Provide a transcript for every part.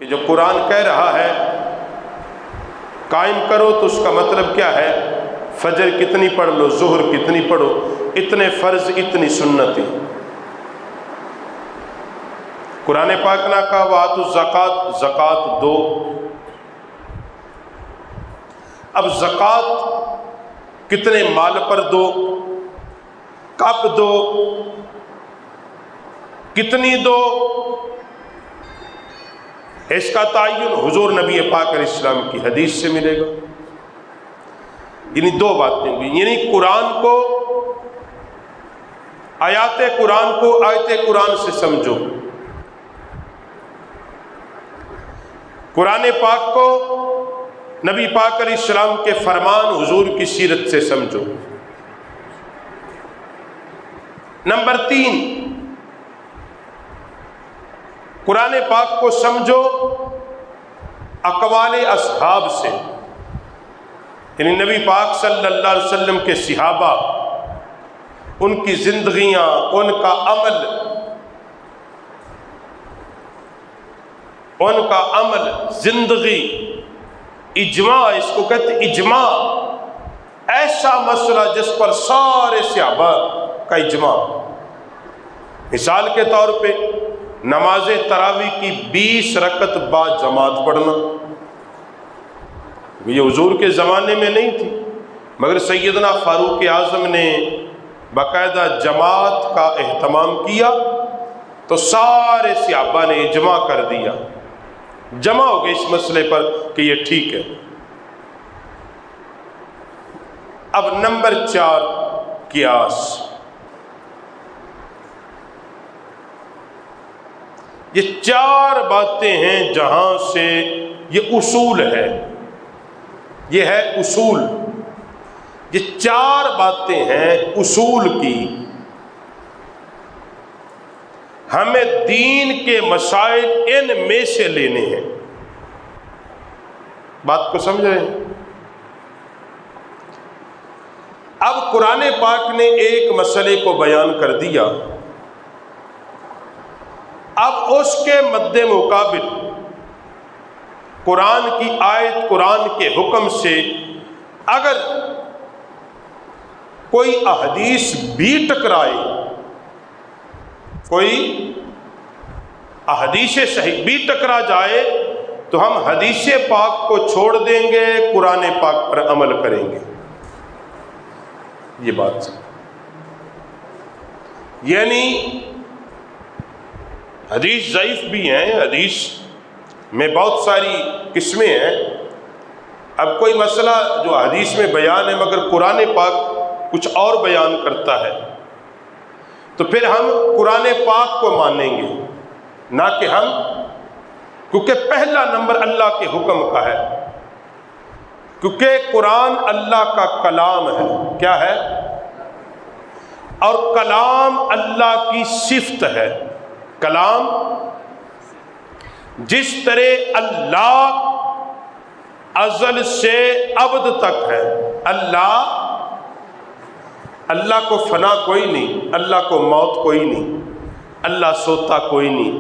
کہ جو قرآن کہہ رہا ہے قائم کرو تو اس کا مطلب کیا ہے؟ فجر کتنی پڑھ لو، ظہر کتنی پڑھو، اتنے فرض اتنی سنتیں۔ قرآن پاک نے کہا وآتوا الزکوٰۃ، زکوٰۃ دو۔ اب زکوٰۃ کتنے مال پر دو، کب دو، کتنی دو، اس کا تعین حضور نبی پاک علیہ السلام کی حدیث سے ملے گا۔ یعنی دو باتیں بھی، یعنی قرآن کو، آیات قرآن کو آیت قرآن سے سمجھو، قرآن پاک کو نبی پاک علیہ السلام کے فرمان حضور کی سیرت سے سمجھو۔ نمبر 3، قرآن پاک کو سمجھو اقوال اصحاب سے، یعنی نبی پاک صلی اللہ علیہ وسلم کے صحابہ، ان کی زندگیاں، ان کا عمل، زندگی، اجماع، اس کو کہتے اجماع، ایسا مسئلہ جس پر سارے صحابہ کا اجماع۔ مثال کے طور پہ نماز تراویح کی 20 رکعت با جماعت پڑھنا، یہ حضور کے زمانے میں نہیں تھی، مگر سیدنا فاروق اعظم نے باقاعدہ جماعت کا اہتمام کیا تو سارے صحابہ نے اجماع کر دیا، جمع ہو گئے اس مسئلے پر کہ یہ ٹھیک ہے۔ اب نمبر 4، قیاس۔ یہ 4 باتیں ہیں جہاں سے یہ اصول ہے، یہ ہے اصول، یہ 4 باتیں ہیں اصول کی، ہمیں دین کے مسائل ان میں سے لینے ہیں۔ بات کو سمجھ رہے ہیں؟ اب قرآن پاک نے ایک مسئلے کو بیان کر دیا، اب اس کے مد مقابل قرآن کی آیت، قرآن کے حکم سے اگر کوئی احادیث بھی ٹکرائے، کوئی احادیث صحیح بھی ٹکرا جائے تو ہم حدیث پاک کو چھوڑ دیں گے، قرآن پاک پر عمل کریں گے۔ یہ بات یعنی حدیث ضعیف بھی ہیں، حدیث میں بہت ساری قسمیں ہیں۔ اب کوئی مسئلہ جو حدیث میں بیان ہے مگر قرآن پاک کچھ اور بیان کرتا ہے تو پھر ہم قرآن پاک کو مانیں گے، نہ کہ ہم، کیونکہ پہلا نمبر اللہ کے حکم کا ہے، کیونکہ قرآن اللہ کا کلام ہے۔ کیا ہے؟ اور کلام اللہ کی صفت ہے۔ کلام جس طرح اللہ ازل سے ابد تک ہے، اللہ کو فنا کوئی نہیں، اللہ کو موت کوئی نہیں، اللہ سوتا کوئی نہیں۔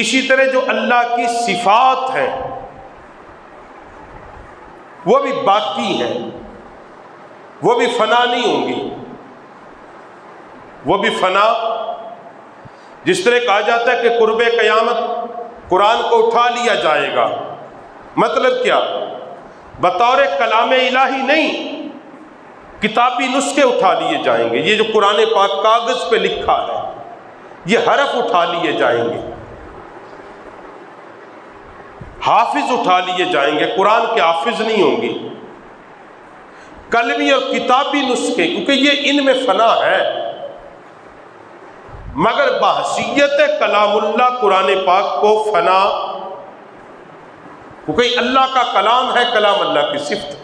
اسی طرح جو اللہ کی صفات ہیں وہ بھی باقی ہیں، وہ بھی فنا نہیں ہوں گی، وہ بھی فنا۔ جس طرح کہا جاتا ہے کہ قرب قیامت قرآن کو اٹھا لیا جائے گا، مطلب کیا؟ بطور کلام الہی نہیں، کتابی نسخے اٹھا لیے جائیں گے۔ یہ جو قرآن پاک کاغذ پہ لکھا ہے یہ حرف اٹھا لیے جائیں گے، حافظ اٹھا لیے جائیں گے، قرآن کے حافظ نہیں ہوں گی۔ قلمی اور کتابی نسخے، کیونکہ یہ ان میں فنا ہے، مگر بحیثیت کلام اللہ قرآن پاک کو فنا، کیونکہ اللہ کا کلام ہے، کلام اللہ کی صفت۔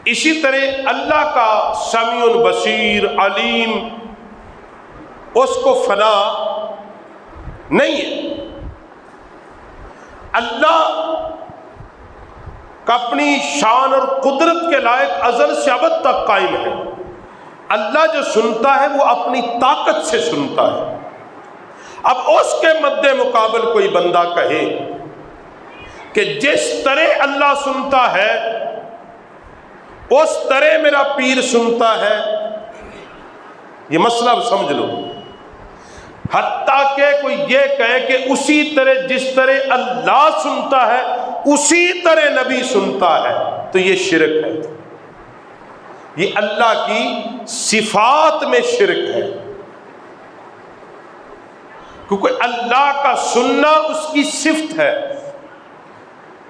اسی طرح اللہ کا سمیع بصیر علیم، اس کو فنا نہیں ہے۔ اللہ کا اپنی شان اور قدرت کے لائق ازل سے ابد تک قائم ہے۔ اللہ جو سنتا ہے وہ اپنی طاقت سے سنتا ہے، اب اس کے مد مقابل کوئی بندہ کہے کہ جس طرح اللہ سنتا ہے اس طرح میرا پیر سنتا ہے، یہ مسئلہ سمجھ لو، حتیٰ کہ کوئی یہ کہے کہ اسی طرح جس طرح اللہ سنتا ہے اسی طرح نبی سنتا ہے، تو یہ شرک ہے، یہ اللہ کی صفات میں شرک ہے، کیونکہ اللہ کا سننا اس کی صفت ہے،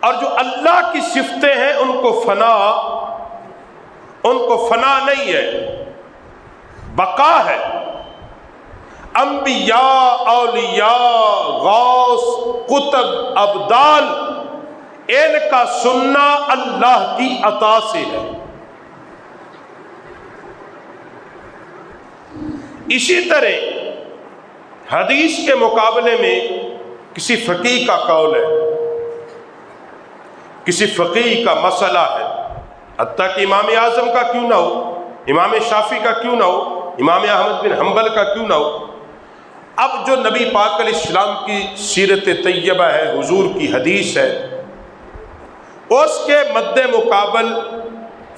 اور جو اللہ کی صفتیں ہیں ان کو فنا نہیں ہے، بقا ہے۔ انبیاء، اولیاء، غوث، قطب، ابدال، ان کا سننا اللہ کی عطا سے ہے۔ اسی طرح حدیث کے مقابلے میں کسی فقیہ کا قول ہے، کسی فقیہ کا مسئلہ ہے، حتیٰ کہ امام اعظم کا کیوں نہ ہو، امام شافعی کا کیوں نہ ہو، امام احمد بن حنبل کا کیوں نہ ہو، اب جو نبی پاک علیہ السلام کی سیرت طیبہ ہے، حضور کی حدیث ہے، اس کے مد مقابل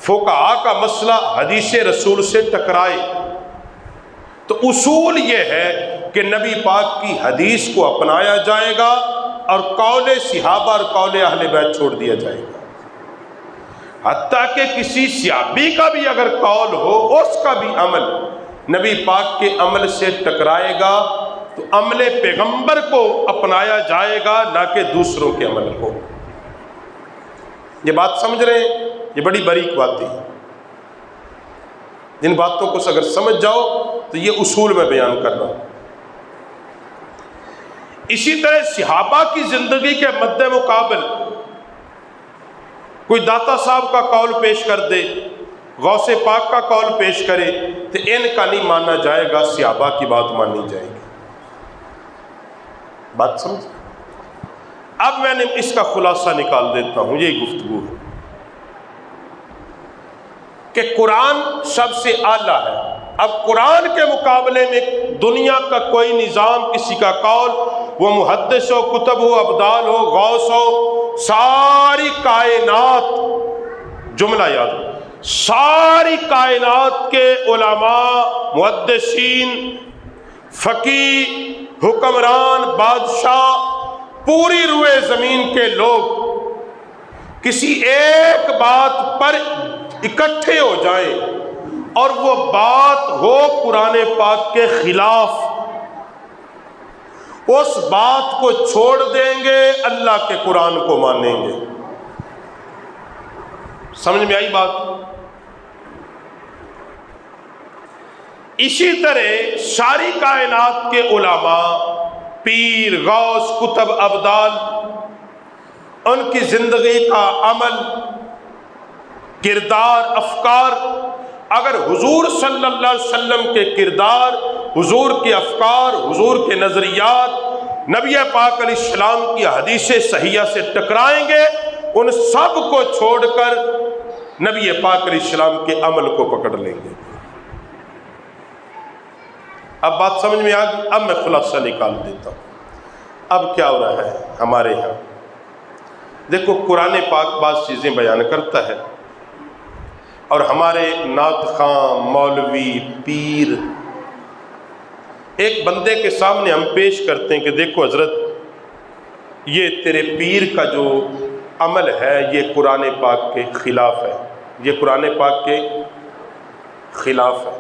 فقہاء کا مسئلہ حدیث رسول سے ٹکرائے، تو اصول یہ ہے کہ نبی پاک کی حدیث کو اپنایا جائے گا اور قول صحابہ اور قول اہل بیت چھوڑ دیا جائے گا، حتیٰ کہ کسی صحابی کا بھی اگر قول ہو اس کا بھی عمل نبی پاک کے عمل سے ٹکرائے گا تو عمل پیغمبر کو اپنایا جائے گا، نہ کہ دوسروں کے عمل کو۔ یہ بات سمجھ رہے ہیں؟ یہ بڑی باریک باتیں ہیں، جن باتوں کو اگر سمجھ جاؤ تو یہ اصول میں بیان کر رہا ہوں۔ اسی طرح صحابہ کی زندگی کے مد مقابل کوئی داتا صاحب کا قول پیش کر دے، غوث پاک کا قول پیش کرے، تو ان کا نہیں مانا جائے گا، صحابہ کی بات مانی جائے گی۔ بات سمجھ؟ اب میں نے اس کا خلاصہ نکال دیتا ہوں، یہی گفتگو ہے کہ قرآن سب سے اعلیٰ ہے۔ اب قرآن کے مقابلے میں دنیا کا کوئی نظام، کسی کا قول، وہ محدث ہو، کتب ہو، ابدال ہو، غوث ہو، ساری کائنات، جملہ یاد ہو، ساری کائنات کے علماء، محدثین، فقیہ، حکمران، بادشاہ، پوری روئے زمین کے لوگ کسی ایک بات پر اکٹھے ہو جائیں اور وہ بات ہو قرآن پاک کے خلاف، اس بات کو چھوڑ دیں گے، اللہ کے قرآن کو مانیں گے۔ سمجھ میں آئی بات؟ اسی طرح ساری کائنات کے علماء، پیر، غوث، کتب، ابدال، ان کی زندگی کا عمل، کردار، افکار، اگر حضور صلی اللہ علیہ وسلم کے کردار، حضور کے افکار، حضور کے نظریات، نبی پاک علیہ السلام کی حدیث صحیحہ سے ٹکرائیں گے، ان سب کو چھوڑ کر نبی پاک علیہ السلام کے عمل کو پکڑ لیں گے۔ اب بات سمجھ میں آ گئی؟ اب میں خلاصہ نکال دیتا ہوں۔ اب کیا ہو رہا ہے ہمارے یہاں؟ دیکھو، قرآن پاک بعض چیزیں بیان کرتا ہے، اور ہمارے نعت خواں، مولوی، پیر، ایک بندے کے سامنے ہم پیش کرتے ہیں کہ دیکھو حضرت، یہ تیرے پیر کا جو عمل ہے یہ قرآن پاک کے خلاف ہے، یہ قرآن پاک کے خلاف ہے۔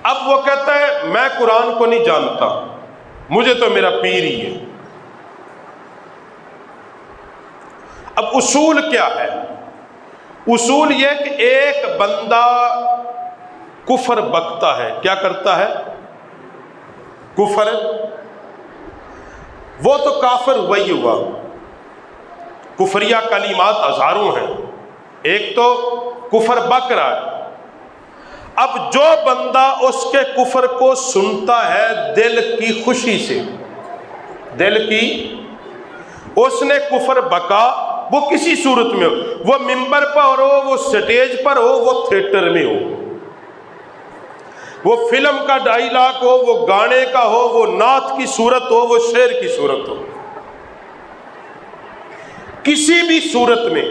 اب وہ کہتا ہے میں قرآن کو نہیں جانتا، مجھے تو میرا پیر ہی ہے۔ اب اصول کیا ہے؟ اصول یہ کہ ایک بندہ کفر بکتا ہے، کیا کرتا ہے؟ کفر، وہ تو کافر ہوا ہی ہوا۔ کفریہ کلمات ہزاروں ہیں، ایک تو کفر بک رہا ہے۔ اب جو بندہ اس کے کفر کو سنتا ہے دل کی خوشی سے، دل کی، اس نے کفر بکا، وہ کسی صورت میں ہو، وہ ممبر پر ہو، وہ سٹیج پر ہو، وہ تھیٹر میں ہو، وہ فلم کا ڈائیلاگ ہو، وہ گانے کا ہو، وہ نعت کی صورت ہو، وہ شعر کی صورت ہو، کسی بھی صورت میں